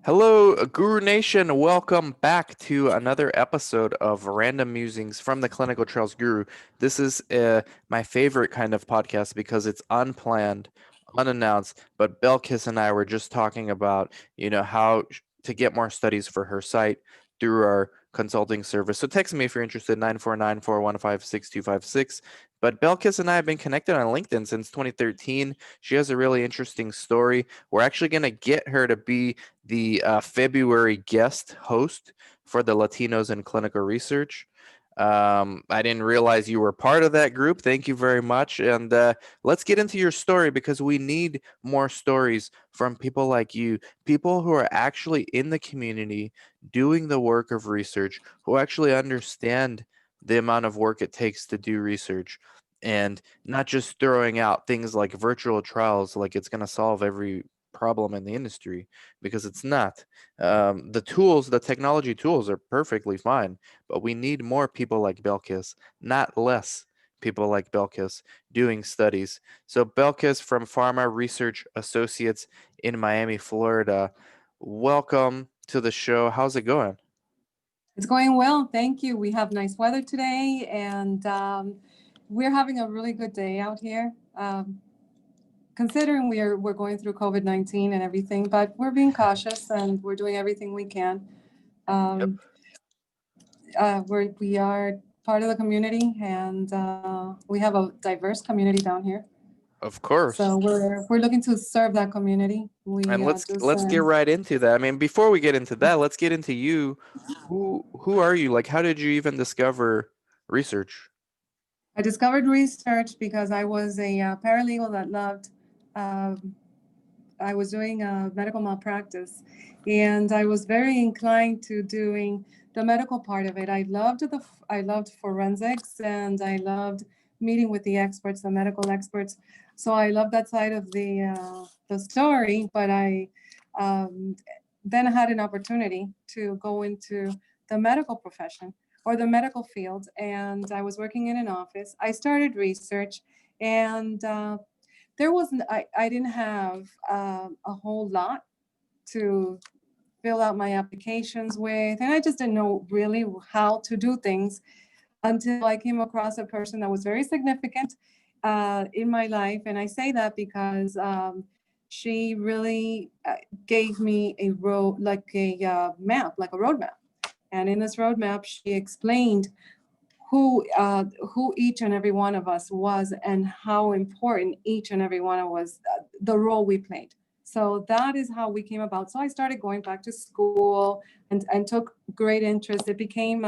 Hello, Guru Nation. Welcome back to another episode of Random Musings from the Clinical Trials Guru. This is my favorite kind of podcast because it's unplanned, unannounced. But Belkis and I were just talking about, how to get more studies for her site through our consulting service. So text me if you're interested, 949-415-6256. But Belkis and I have been connected on LinkedIn since 2013. She has a really interesting story. We're actually going to get her to be the February guest host for the Latinos in Clinical Research. I didn't realize you were part of that group. Thank you very much. And let's get into your story because we need more stories from people like you, people who are actually in the community doing the work of research, who actually understand the amount of work it takes to do research and not just throwing out things like virtual trials like it's going to solve every problem in the industry, because it's not. The technology tools are perfectly fine, but we need more people like Belkis, not less people like Belkis doing studies. So Belkis from Pharma Research Associates in Miami, Florida, welcome to the show. How's it going? It's going well, thank you. We have nice weather today, and we're having a really good day out here. Considering we're going through COVID-19 and everything, but we're being cautious and we're doing everything we can. Yep. Um, we are part of the community, and we have a diverse community down here. Of course. So we're looking to serve that community. And We let's do let's get some. right into that. I mean, before we get into that, let's get into you. Who are you? Like, how did you even discover research? I discovered research because I was a paralegal that loved. Um, I was doing a medical malpractice, and I was very inclined to doing the medical part of it. I loved forensics, and I loved meeting with the experts, the medical experts. So I loved that side of the story. But I um, then had an opportunity to go into the medical profession or the medical field, and I was working in an office. I started research, and there wasn't I didn't have a whole lot to fill out my applications with, and I just didn't know really how to do things until I came across a person that was very significant in my life. And I say that because she really gave me a road, like a map, like a roadmap. And in this roadmap she explained who each and every one of us was and how important each and every one of us, the role we played. So that is how we came about. So I started going back to school and took great interest. I became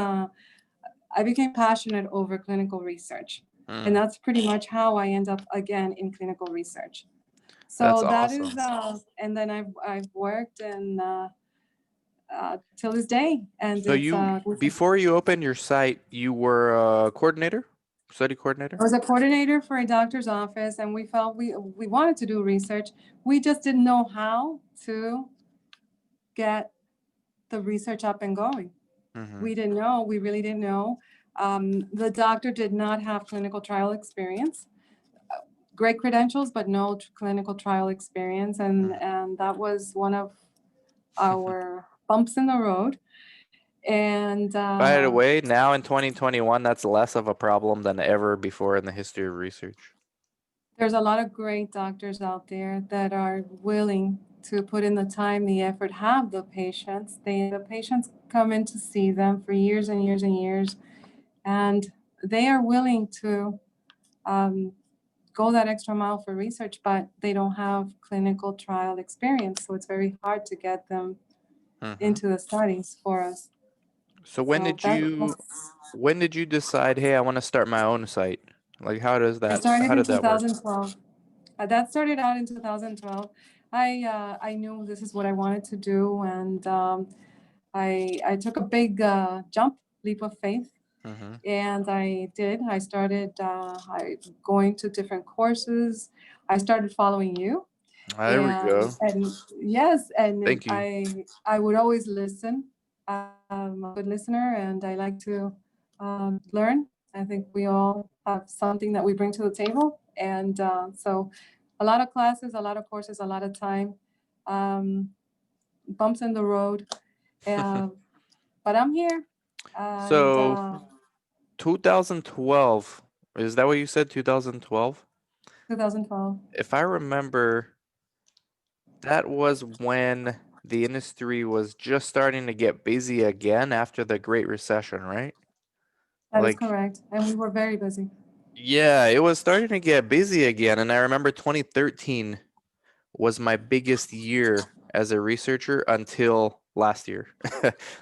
passionate over clinical research. And Mm, that's pretty much how I end up again in clinical research. that's So that is, awesome. and then I've worked and till this day. And So before you opened your site, you were a coordinator, study I coordinator? was a coordinator for a doctor's office, and we felt we wanted to do research. We just didn't know how to get the research up and going. Mm-hmm. We didn't know. We really didn't know. The doctor did not have clinical trial experience. Great credentials, but no clinical trial experience, and that was one of our bumps in the road. And By the way, now in 2021, that's less of a problem than ever before in the history of research. there's a lot of great doctors out there that are willing to put in the time, the effort, have the patients. The patients come in to see them for years and years and years, and they are willing to um, go that extra mile for research, but they don't have clinical trial experience. So it's very hard to get them Mm-hmm. into the studies for us. So So when did you decide, hey, I want to start my own site? Like, I started how in did that work? 2012. That started out in 2012. I knew this is what I wanted to do, and I took a big leap of faith, Mm-hmm. and I did. I started going to different courses. I started following you, There we go. and yes, and Thank you. I would always listen. I'm a good listener, and I like to learn. I think we all have something that we bring to the table, and so a lot of classes, a lot of courses, a lot of time. Um, bumps in the road. Uh, but I'm here, and So 2012, is that what you said? 2012? 2012. If I remember, that was when the industry was just starting to get busy again after the Great Recession, right? That is Like, correct, and we were very busy. yeah, it was starting to get busy again. And I remember 2013 was my biggest year as a researcher until last year.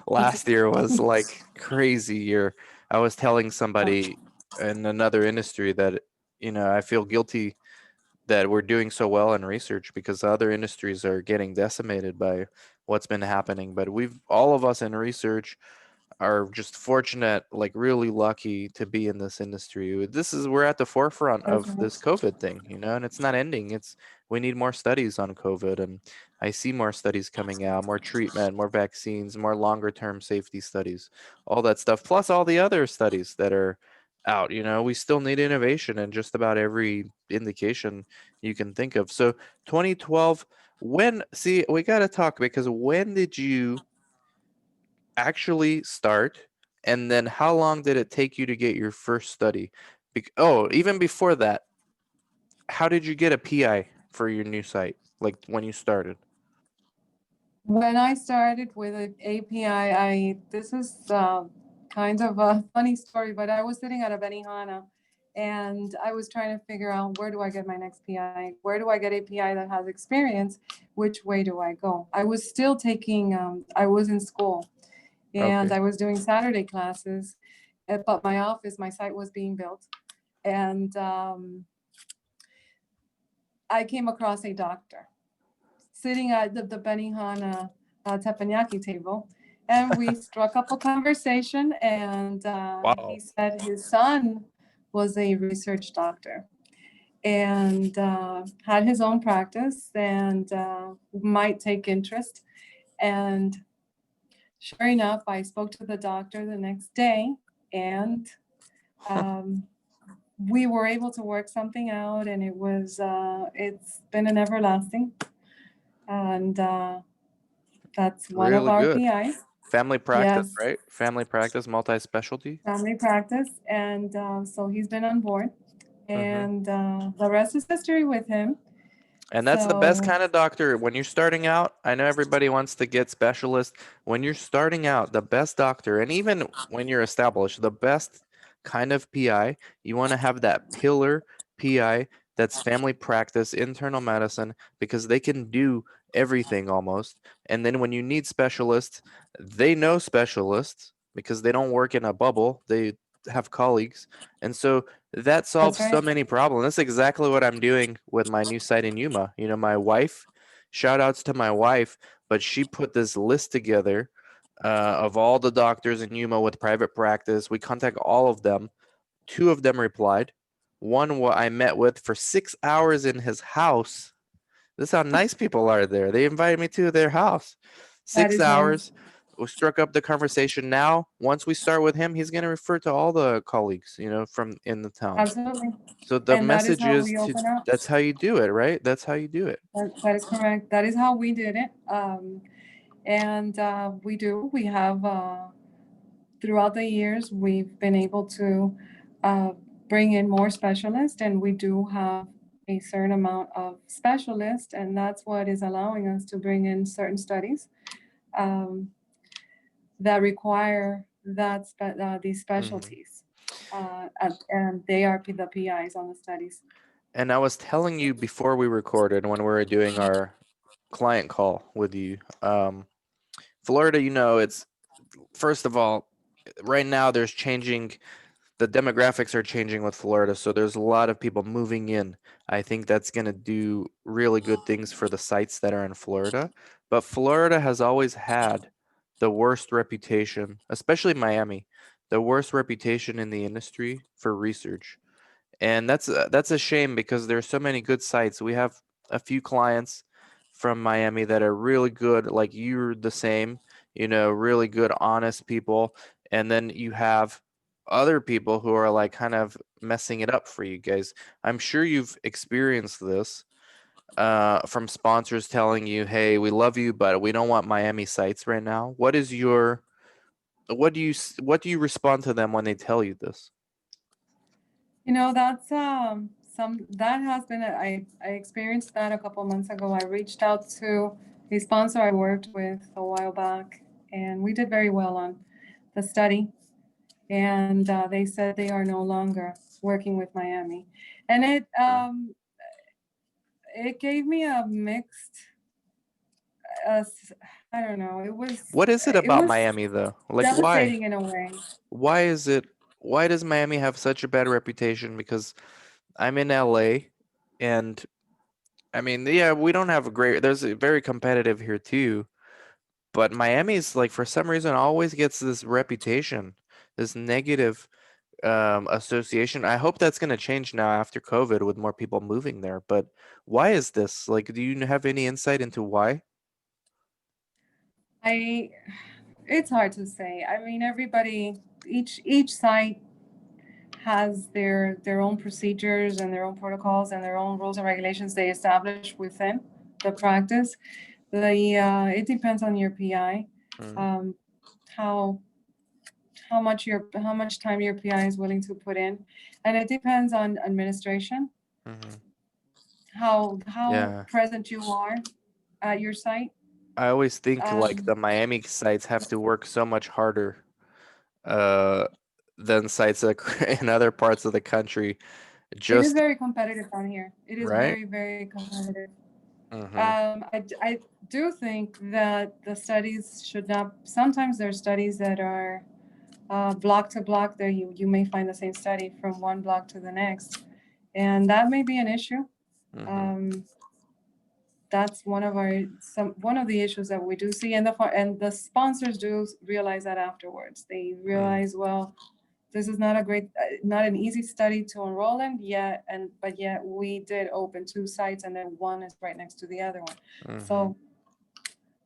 Last year was like crazy year. I was telling somebody in another industry that, I feel guilty that we're doing so well in research because other industries are getting decimated by what's been happening. But all of us in research are just fortunate, like really lucky to be in this industry. We're at the forefront That is of this correct. COVID thing, and it's not ending. We need more studies on COVID, and I see more studies coming out, more treatment, more vaccines, more longer term safety studies, all that stuff, plus all the other studies that are out. We still need innovation in just about every indication you can think of. So 2012, see, we got to talk because when did you actually start? And then how long did it take you to get your first study? Even before that, how did you get a PI for your new site? Like when you started? When I started with an API, this is kind of a funny story, but I was sitting at a Benihana and I was trying to figure out where do I get my next PI? Where do I get API that has experience? Which way do I go? I was still taking, I was in school and Okay. I was doing Saturday classes, but my site was being built. And I came across a doctor sitting at the Benihana teppanyaki table. And we struck up a conversation, and he Wow. said his son was a research doctor and had his own practice and might take interest. And sure enough, I spoke to the doctor the next day, and um, we were able to work something out, and it's been an everlasting. And that's one of Really our good. PIs. Family practice, Yes, right? Family practice, multi-specialty. family practice. And so he's been on board. Mm-hmm. And the rest is history with him. And that's the best So kind of doctor. When you're starting out, I know everybody wants to get specialist. When you're starting out, the best doctor, and even when you're established, the best kind of PI, you want to have that pillar PI that's family practice, internal medicine, because they can do everything almost. And then when you need specialists, they know specialists because they don't work in a bubble. They have colleagues. And so that that's solves so right. many problems. That's exactly what I'm doing with my new site in Yuma. My wife, shout outs to my wife, but she put this list together of all the doctors in Yuma with private practice. We contact all of them. Two of them replied. One I met with for 6 hours in his house. This is how nice people are there. They invited me to their house. That Six is nice. hours. We struck up the conversation. Now, once we start with him, he's going to refer to all the colleagues, from in the town. Absolutely. So the And that is message how is we open up. that's how you do it, right? That's how you do it. That is correct. That is how we did it. And we have, throughout the years, we've been able to uh, bring in more specialists, and we do have a certain amount of specialists, and that's what is allowing us to bring in certain studies um, that require these Hmm. specialties. And they are the PIs on the studies. And I was telling you before we recorded when we were doing our client call with you, Florida, it's first of all, right now there's changing the demographics are changing with Florida, so there's a lot of people moving in. I think that's going to do really good things for the sites that are in Florida. But Florida has always had the worst reputation, especially Miami, the worst reputation in the industry for research. And that's a shame because there's so many good sites. We have a few clients from Miami that are really good, like you're the same, really good, honest people. And then you have other people who are like kind of messing it up for you guys. I'm sure you've experienced this. from sponsors telling you, "Hey, we love you, but we don't want Miami sites right now." What do you respond to them when they tell you this? That's some that has been I experienced that a couple months ago. I reached out to a sponsor I worked with a while back, and we did very well on the study. And they said they are no longer working with Miami, and Mm. it gave me a mixed. Uh, I don't know. What is it It about was Miami though? Like why? devastating in a way. Why is it why does Miami have such a bad reputation? Because I'm in LA and I mean, yeah, we don't have a great there's a very competitive here too, but Miami's like for some reason always gets this reputation, this negative association. I hope that's going to change now after COVID with more people moving there. But why is this? Like, do you have any insight into why? I It's hard to say. I mean, everybody, each site has their own procedures and their own protocols and their own rules and regulations they establish within the practice. It depends on your PI, Mm-hmm. um, how how much time your PI is willing to put in, and it depends on administration, Mm-hmm. how Yeah, present you are at your site. I always think like Um, the Miami sites have to work so much harder uh, than sites in other parts of the country. it is Just very competitive down here. It is right. very, very competitive. Mm-hmm. I do think that the studies should not. Sometimes there are studies that are block to block. There, you may find the same study from one block to the next, and that may be an issue. Mm-hmm. Um, that's one of the issues that we do see, and the sponsors do realize that afterwards. They Mm-hmm. realize, well, this is not a great, not an easy study to enroll in yet, but yet we did open two sites, and then one is right next to the other one. Mm-hmm. So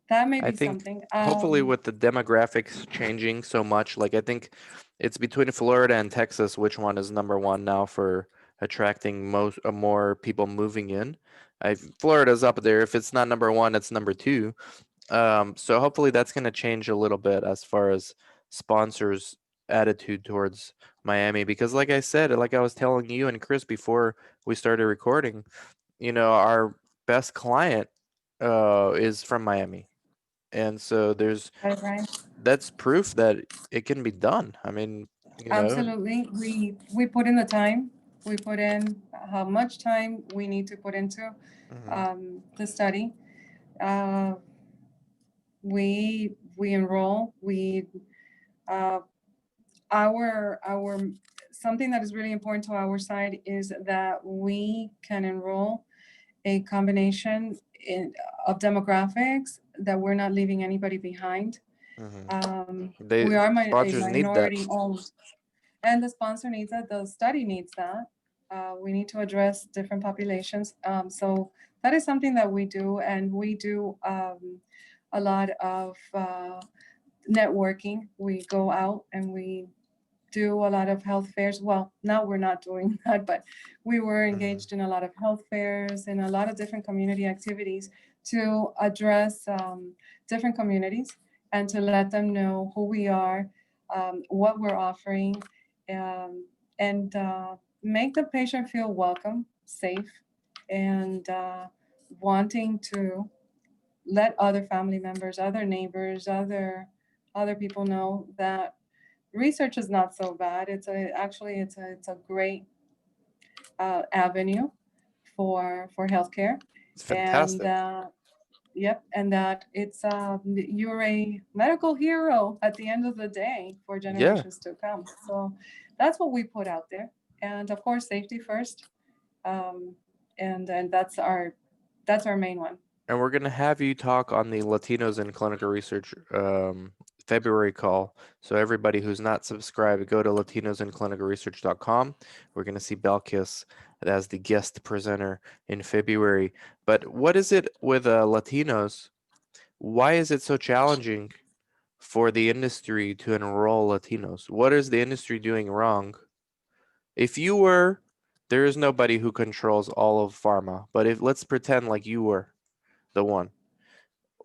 that may I be think something. hopefully with the demographics changing so much, like I think it's between Florida and Texas, which one is number one now for attracting most more people moving in. Florida's up there. If it's not number one, it's number two. So hopefully that's going to change a little bit as far as sponsors' attitude towards Miami, because like I said, like I was telling you and Chris before we started recording, our best client is from Miami. And so Right. that's proof that it can be done. I mean, you know. Absolutely. We put in the time. We put in how much time we need to put into Mhm, the study. Uh, we enroll. We uh, our something that is really important to our side is that we can enroll a combination of demographics, that we're not leaving anybody behind. mhm. We They are a sponsors need that. minority owned, and the sponsor needs that. The study needs that. We need to address different populations. So that is something that we do, and we do a lot of networking. We go out and we do a lot of health fairs. Well, now we're not doing that, but we were Mhm, engaged in a lot of health fairs and a lot of different community activities to address different communities and to let them know who we are, what we're offering, um, and make the patient feel welcome, safe, and wanting to let other family members, other neighbors, other people know that research is not so bad. It's a great avenue for healthcare, it's and fantastic. yep, and that you're a medical hero at the end of the day for Yeah, generations to come. So that's what we put out there, and of course, safety first, um, and that's our main one. and we're gonna have you talk on the Latinos in Clinical Research February call. So everybody who's not subscribed, go to latinosinclinicalresearch.com. We're gonna see Belkis as the guest presenter in February. But what is it with Latinos? Why is it so challenging for the industry to enroll Latinos? What is the industry doing wrong? If you were There is nobody who controls all of pharma, but if let's pretend like you were the one,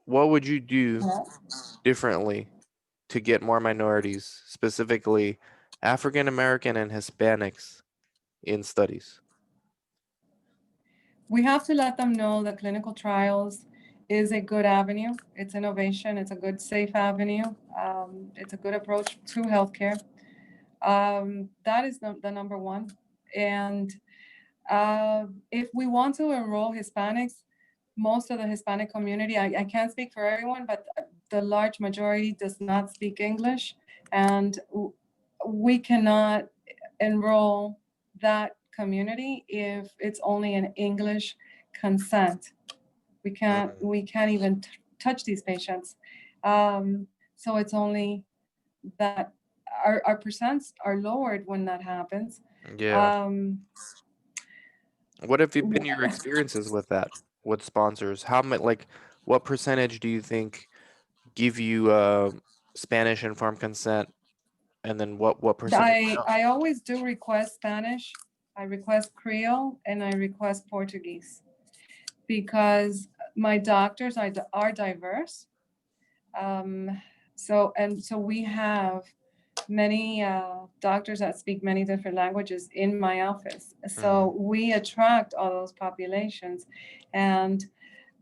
what would you do Yeah. differently to get more minorities, specifically African American and Hispanics, in studies? We have to let them know that clinical trials is a good avenue. It's innovation. It's a good, safe avenue. It's a good approach to healthcare. That is the number one. And if we want to enroll Hispanics, most of the Hispanic community, I can't speak for everyone, but the large majority does not speak English. And we cannot enroll that community if it's only an English consent. Mm, We can't even touch these patients. So it's only that our percents are lowered when that happens. yeah. Um, What have you been your experiences with that, with sponsors? How much, like, what percentage do you think give you Spanish informed consent, and then what percentage don't? I always do request Spanish, I request Creole, and I request Portuguese because my doctors are diverse. Um, so we have many doctors that speak many different languages in my office. Hmm. So we attract all those populations, and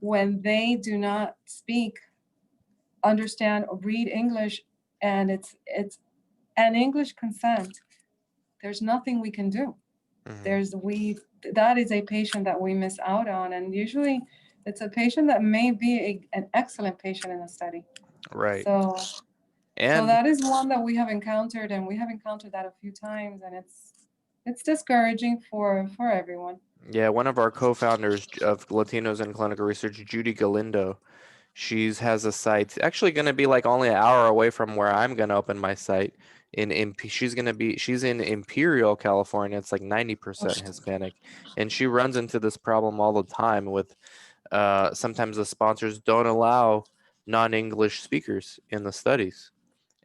when they do not speak, understand, or read English, and it's an English consent, there's nothing we can do. Hmm. There's we That is a patient that we miss out on, and usually it's a patient that may be an excellent patient in the study. Right. So And that is one that we have encountered, and we have encountered that a few times, and it's discouraging for everyone. yeah, one of our co-founders of Latinos in Clinical Research, Judy Galindo, she's has a site actually going to be like only an hour away from where I'm going to open my site she's in Imperial, California. It's like 90% Hispanic, and she runs into this problem all the time with sometimes the sponsors don't allow non-English speakers in the studies,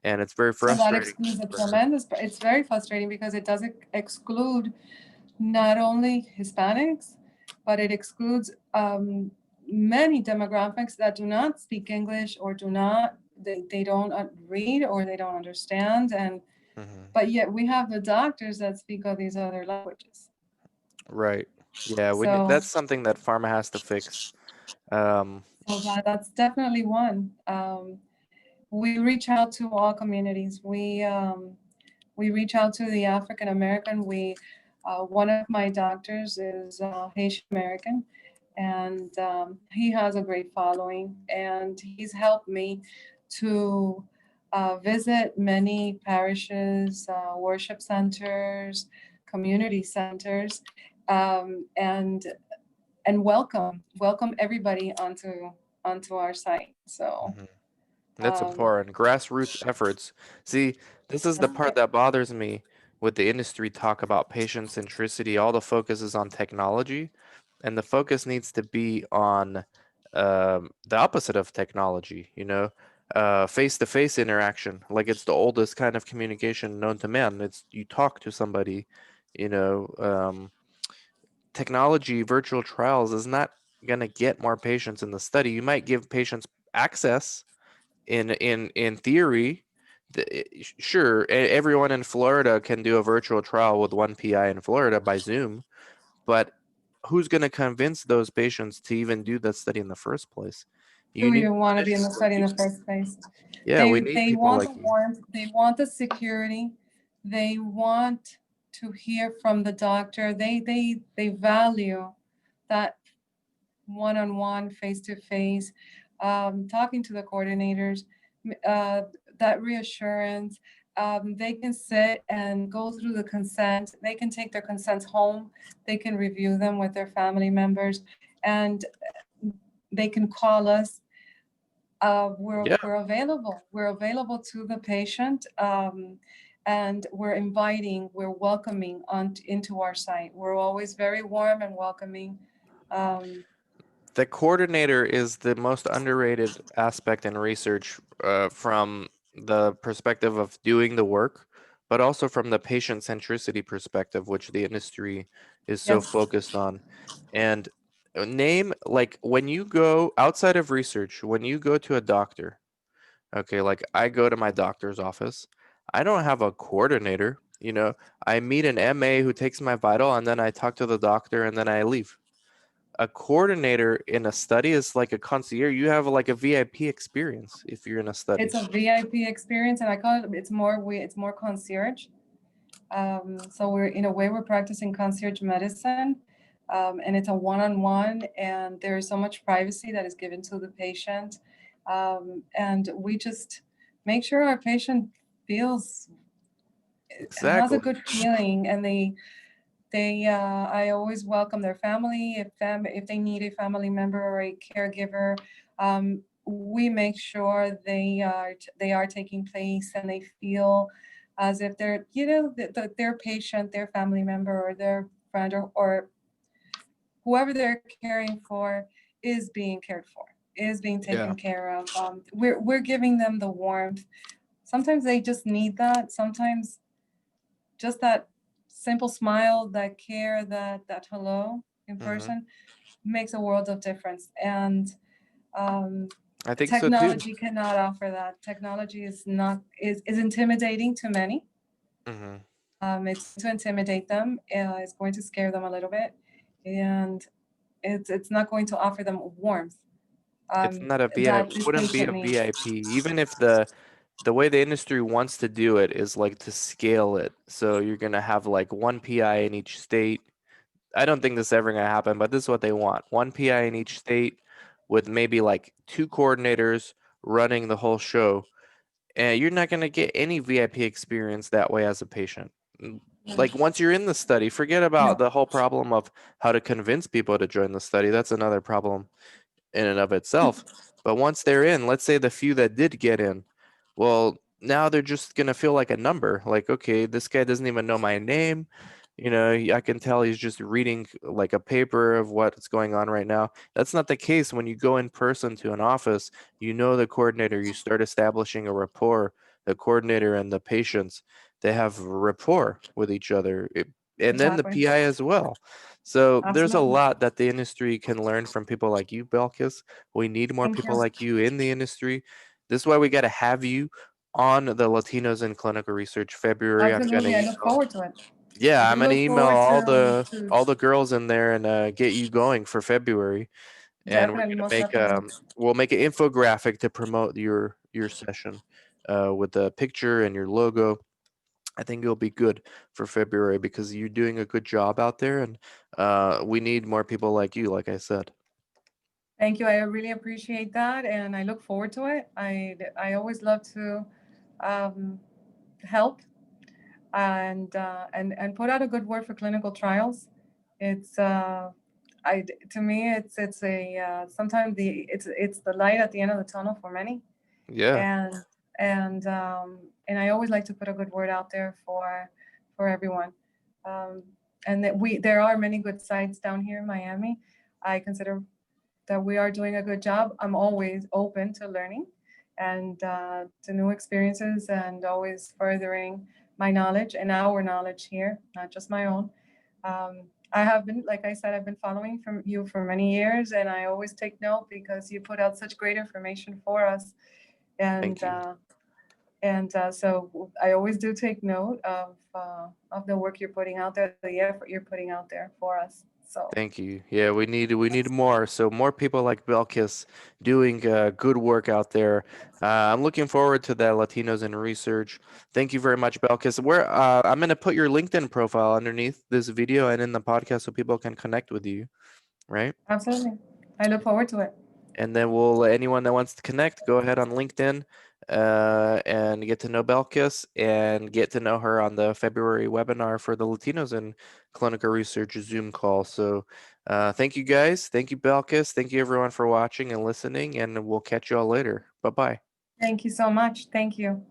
and it's very So that frustrating excludes a for her. tremendous. It's very frustrating because it does exclude not only Hispanics, but it excludes many demographics that do not speak English or they don't read or they don't understand. And Hmm. but yet we have the doctors that speak all these other languages. Right. Yeah, So, that's something that pharma has to fix. Um, that's definitely one. We reach out to all communities. We reach out to the African American. We One of my doctors is Haitian American, and he has a great following, and he's helped me to visit many parishes, worship centers, community centers, and welcome everybody onto our site. So mhm. That's um, important. Grassroots efforts. See, this is the that's part it. that bothers me with the industry talk about patient centricity. All the focus is on technology, and the focus needs to be on the opposite of technology, face-to-face interaction. Like it's the oldest kind of communication known to man. It's you talk to somebody, you know. Technology, virtual trials is not going to get more patients in the study. You might give patients access in theory. Sure, everyone in Florida can do a virtual trial with one PI in Florida by Zoom, but who's going to convince those patients to even do that study in the first place? You Who need even want to be in the clinicians like study in you. the first place? Yeah, we need They people want the like you. warmth, they want the security, they want to hear from the doctor. They value that one-on-one, face-to-face, talking to the coordinators, uh, that reassurance. They can sit and go through the consent. They can take their consents home. They can review them with their family members, and they can call us. Yeah, We're available. We're available to the patient, and we're welcoming into our site. We're always very warm and welcoming. Um, the coordinator is the most underrated aspect in research from the perspective of doing the work, but also from the patient centricity perspective, which the industry is so Yes, focused on. And name, like, when you go outside of research, when you go to a doctor, okay, like I go to my doctor's office, I don't have a coordinator. I meet an MA who takes my vital, and then I talk to the doctor, and then I leave. A coordinator in a study is like a concierge. You have like a VIP experience if you're in a it's study. a VIP experience, and I call it. It's more concierge. So we're in a way we're practicing concierge medicine, and it's a one-on-one, and there is so much privacy that is given to the patient, and we just make sure our patient feels has a Exactly. good feeling, and they I always welcome their family if they need a family member or a caregiver. We make sure they are taking place and they feel as if they're their patient, their family member, or their friend, or whoever they're caring for is being cared for, is being Yeah, taken care of. We're giving them the warmth. Sometimes they just need that. Sometimes just that simple smile, that care, that hello in hmm person makes a world of difference. And um, I think so too. technology cannot offer that. Technology is intimidating to many. hmm It's going to intimidate them. It's going to scare them a little bit, and it's not going to offer them warmth It's not a VIP, that this wouldn't be patient a needs. VIP, even if the way the industry wants to do it is like to scale it. So you're gonna have like one PI in each state. I don't think this is ever gonna happen, but this is what they want. One PI in each state with maybe like two coordinators running the whole show. And you're not gonna get any VIP experience that way as a patient. Mm, Like once you're in the study, forget about No, the whole problem of how to convince people to join the study. That's another problem in and of itself. But once they're in, let's say the few that did get in, well, now they're just gonna feel like a number. Like, okay, this guy doesn't even know my name. I can tell he's just reading like a paper of what's going on right now. That's not the case when you go in person to an office. You know the coordinator. You start establishing a rapport. The coordinator and the patients, they have rapport with each other. And then the exactly. PI as well. So there's a Absolutely. lot that the industry can learn from people like you, Belkis. We need more Thank people you. like you in the industry. This is why we got to have you on the Latinos in Clinical Research February. I'm gonna Absolutely. I look email. forward to it. I Yeah, I'm do gonna look email forward to all the girls in there and get you going for February. And we're definitely, gonna most make definitely. we'll make an infographic to promote your session with the picture and your logo. I think it'll be good for February because you're doing a good job out there, and we need more people like you, like I said. Thank you. I really appreciate that, and I look forward to it. I always love to um, help and put out a good word for clinical trials. It's I to me it's a sometimes it's the light at the end of the tunnel for many, Yeah, and and I always like to put a good word out there for everyone. Um, and that there are many good sites down here in Miami. I consider that we are doing a good job. I'm always open to learning and to new experiences and always furthering my knowledge and our knowledge here, not just my own. I have been, like I said, I've been following from you for many years, and I always take note because you put out such great information for us. And thank you. so I always do take note of the work you're putting out there, the effort you're putting out there for us. So Thank you. Yeah, we need more. So more people like Belkis doing good work out there. I'm looking forward to that Latinos in Research. Thank you very much, Belkis. I'm gonna put your LinkedIn profile underneath this video and in the podcast so people can connect with you, right? absolutely, I look forward to it. And then anyone that wants to connect, go ahead on LinkedIn and get to know Belkis and get to know her on the February webinar for the Latinos in Clinical Research Zoom call. So thank you guys. Thank you, Belkis. Thank you everyone for watching and listening, and we'll catch you all later. Bye bye. Thank you so much. Thank you.